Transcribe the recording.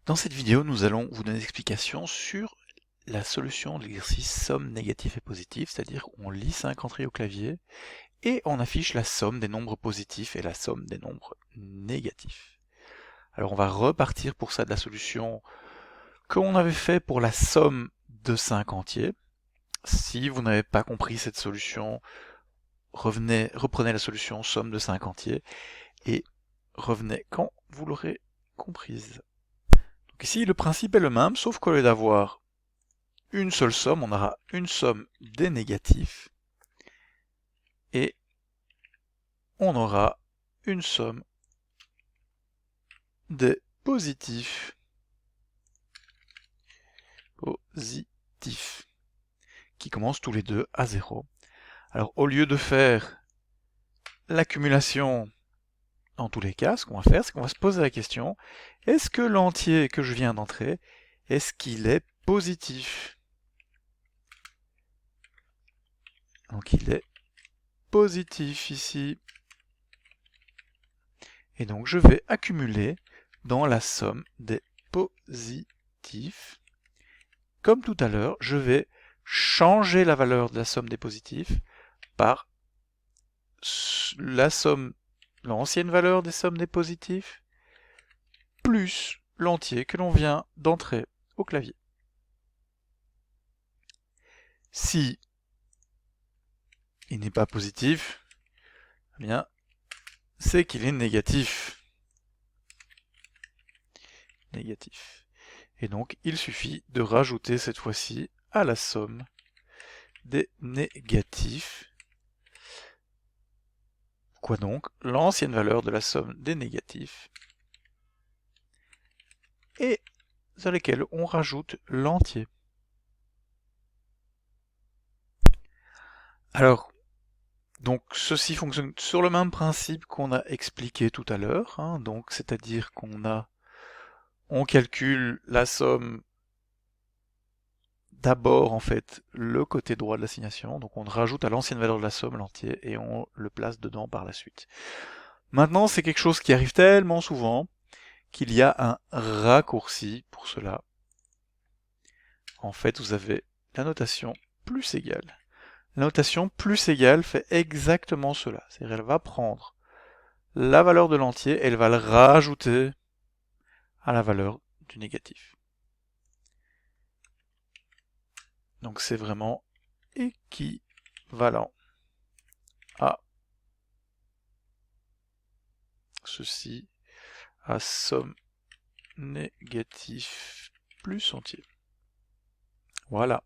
Dans cette vidéo, nous allons vous donner des explications sur la solution de l'exercice somme négatif et positif, c'est-à-dire qu'on lit 5 entrées au clavier et on affiche la somme des nombres positifs et la somme des nombres négatifs. Alors on va repartir pour ça de la solution qu'on avait fait pour la somme de 5 entiers. Si vous n'avez pas compris cette solution, reprenez la solution somme de 5 entiers et revenez quand vous l'aurez comprise. Donc ici, le principe est le même, sauf qu'au lieu d'avoir une seule somme, on aura une somme des négatifs et on aura une somme des positifs. Positifs, qui commencent tous les deux à 0. Alors au lieu de faire l'accumulation dans tous les cas, ce qu'on va faire, c'est qu'on va se poser la question, est-ce que l'entier que je viens d'entrer, est-ce qu'il est positif? Donc il est positif ici. Et donc je vais accumuler dans la somme des positifs. Comme tout à l'heure, je vais changer la valeur de la somme des positifs par la somme, l'ancienne valeur des sommes des positifs, plus l'entier que l'on vient d'entrer au clavier. Si il n'est pas positif, eh bien, c'est qu'il est négatif. Négatif. Et donc, il suffit de rajouter cette fois-ci à la somme des négatifs. Quoi donc? L'ancienne valeur de la somme des négatifs et sur lesquels on rajoute l'entier. Alors, donc ceci fonctionne sur le même principe qu'on a expliqué tout à l'heure, hein, donc c'est-à-dire on calcule la somme d'abord en fait le côté droit de l'assignation, donc on rajoute à l'ancienne valeur de la somme l'entier et on le place dedans par la suite. Maintenant, c'est quelque chose qui arrive tellement souvent qu'il y a un raccourci pour cela. En fait, vous avez la notation plus égale. La notation plus égale fait exactement cela. C'est-à-dire, elle va prendre la valeur de l'entier et elle va le rajouter à la valeur du négatif. Donc c'est vraiment équivalent à ceci, à somme négatif plus entier. Voilà.